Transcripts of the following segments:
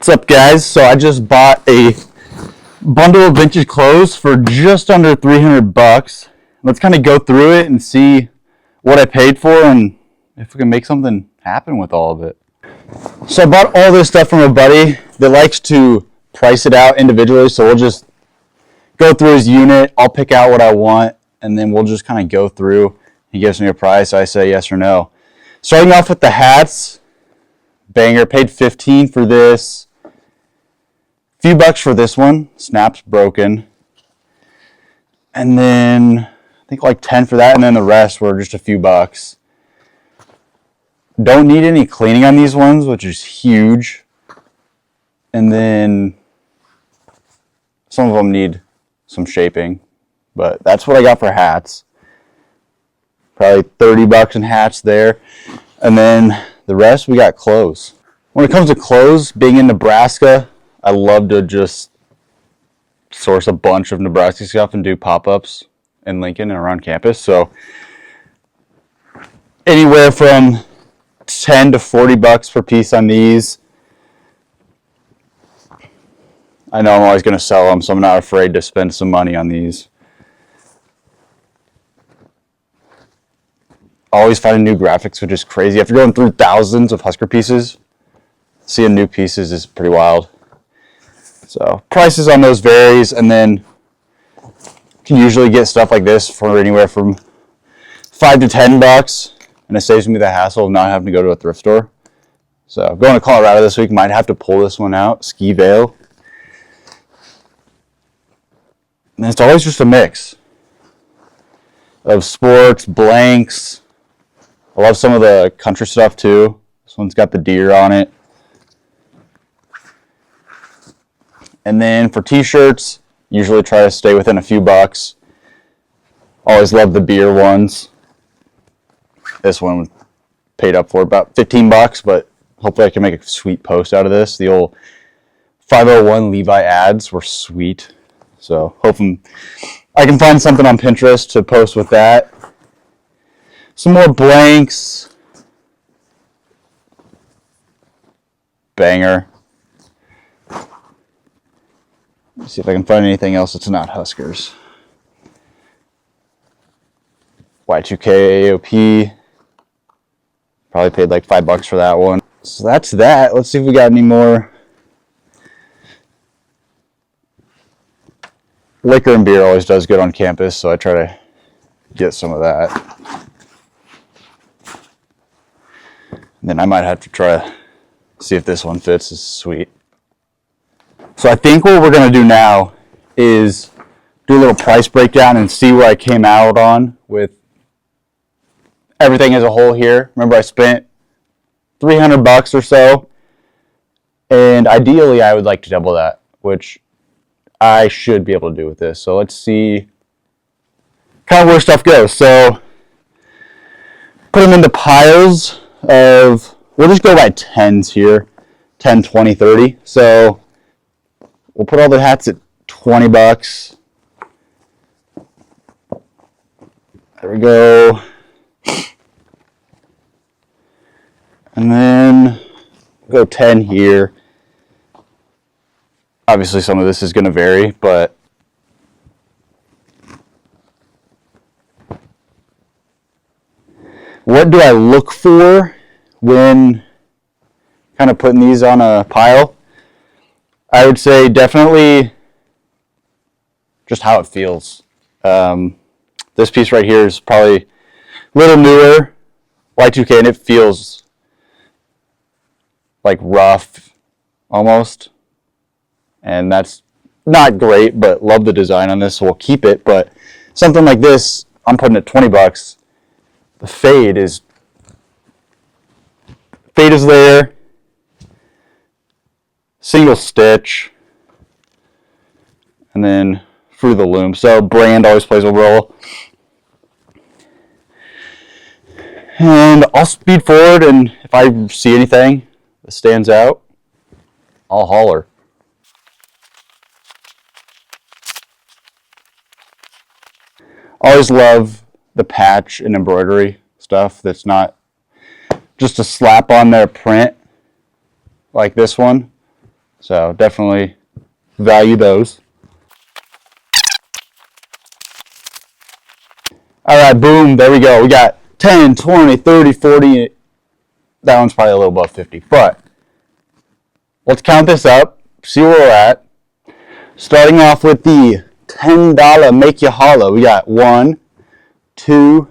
What's up, guys? So I just bought a bundle of vintage clothes for just under 300 bucks. Let's kind of go through it and see what I paid for and if we can make something happen with all of it. So I bought all this stuff from a buddy that likes to price it out individually. So we'll just go through his unit. I'll pick out what I want and then we'll just kind of go through. He gives me a price. I say yes or no. Starting off with the hats. Banger. Paid $15 for this. Few bucks for this one. Snap's broken. And then I think like 10 for that, and then the rest were just a few bucks. Don't need any cleaning on these ones, which is huge. And then some of them need some shaping, but that's what I got for hats. Probably 30 bucks in hats there. And then the rest we got clothes. When it comes to clothes, being in Nebraska, I love to just source a bunch of Nebraska stuff and do pop-ups in Lincoln and around campus. So anywhere from 10 to 40 bucks per piece on these. I know I'm always going to sell them, so I'm not afraid to spend some money on these. Always finding new graphics, which is crazy. After going through thousands of Husker pieces, seeing new pieces is pretty wild. So prices on those varies, and then you can usually get stuff like this for anywhere from 5 to 10 bucks, and it saves me the hassle of not having to go to a thrift store. So going to Colorado this week, might have to pull this one out, Ski Veil. And it's always just a mix of sports, blanks. I love some of the country stuff too. This one's got the deer on it. And then for t-shirts, usually try to stay within a few bucks. Always love the beer ones. This one paid up for about 15 bucks, but hopefully I can make a sweet post out of this. The old 501 Levi ads were sweet. So hoping I can find something on Pinterest to post with that. Some more blanks. Banger. Let's see if I can find anything else that's not Huskers. Y2K AOP. Probably paid like 5 bucks for that one. So that's that. Let's see if we got any more. Liquor and beer always does good on campus, so I try to get some of that. And then I might have to try to see if this one fits. This is sweet. So I think what we're going to do now is do a little price breakdown and see where I came out on with everything as a whole here. Remember, I spent 300 bucks or so, and ideally I would like to double that, which I should be able to do with this. So let's see kind of where stuff goes. So put them into piles of, we'll just go by 10s here, 10, 20, 30. So we'll put all the hats at 20 bucks. There we go. And then we'll go 10 here. Obviously some of this is going to vary, but what do I look for when kind of putting these on a pile? I would say definitely just how it feels. This piece right here is probably a little newer, Y2K, and it feels like rough almost. And that's not great, but love the design on this, so we'll keep it. But something like this, I'm putting at 20 bucks. The fade is there. Single stitch, and then through the loom. So brand always plays a role. And I'll speed forward, and if I see anything that stands out, I'll holler. Always love the patch and embroidery stuff that's not just a slap on their print like this one. So definitely value those. All right, boom, there we go. We got 10, 20, 30, 40. That one's probably a little above 50. But let's count this up, see where we're at. Starting off with the $10 Make You Holla. We got 1, 2,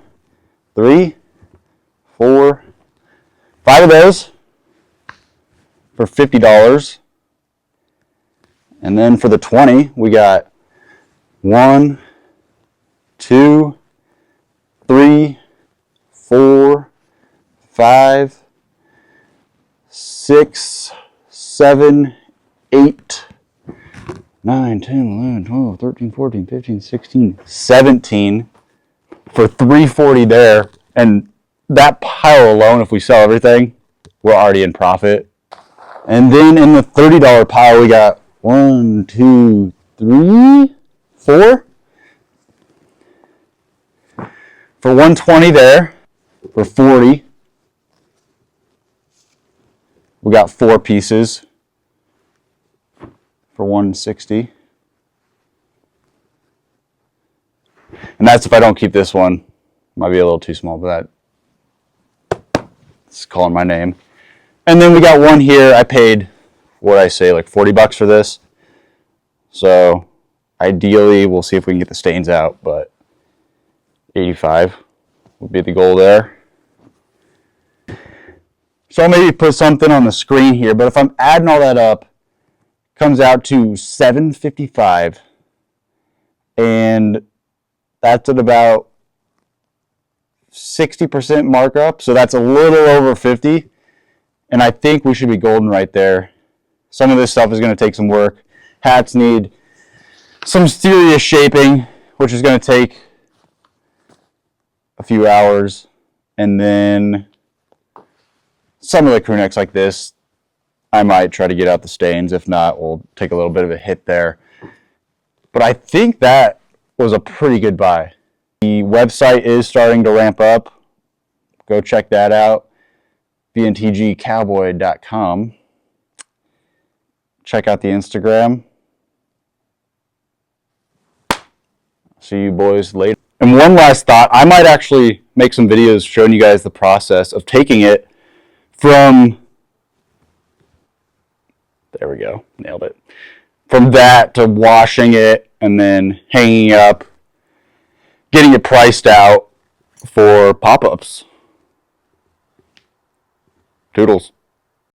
3, 4, 5 of those for $50. And then for the 20, we got 1, 2, 3, 4, 5, 6, 7, 8, 9, 10, 11, 12, 13, 14, 15, 16, 17 for $340 there. And that pile alone, if we sell everything, we're already in profit. And then in the $30 pile, we got 1, 2, 3, 4 for $120 there. For $40, we got 4 pieces for $160. And that's if I don't keep this one. Might be a little too small, but that's calling my name. And then we got one here. I paid, what did I say, like $40 for this. So ideally, we'll see if we can get the stains out, but 85 would be the goal there. So I'll maybe put something on the screen here, but if I'm adding all that up, it comes out to $755, and that's at about 60% markup, so that's a little over 50, and I think we should be golden right there. Some of this stuff is going to take some work. Hats need some serious shaping, which is going to take a few hours, and then some of the crew necks like this, I might try to get out the stains. If not, we'll take a little bit of a hit there. But I think that was a pretty good buy. The website is starting to ramp up. Go check that out. vntgcowboy.com. Check out the Instagram. See you boys later. And one last thought, I might actually make some videos showing you guys the process of taking it from, there we go, nailed it. From that to washing it and then hanging up, getting it priced out for pop-ups. Toodles.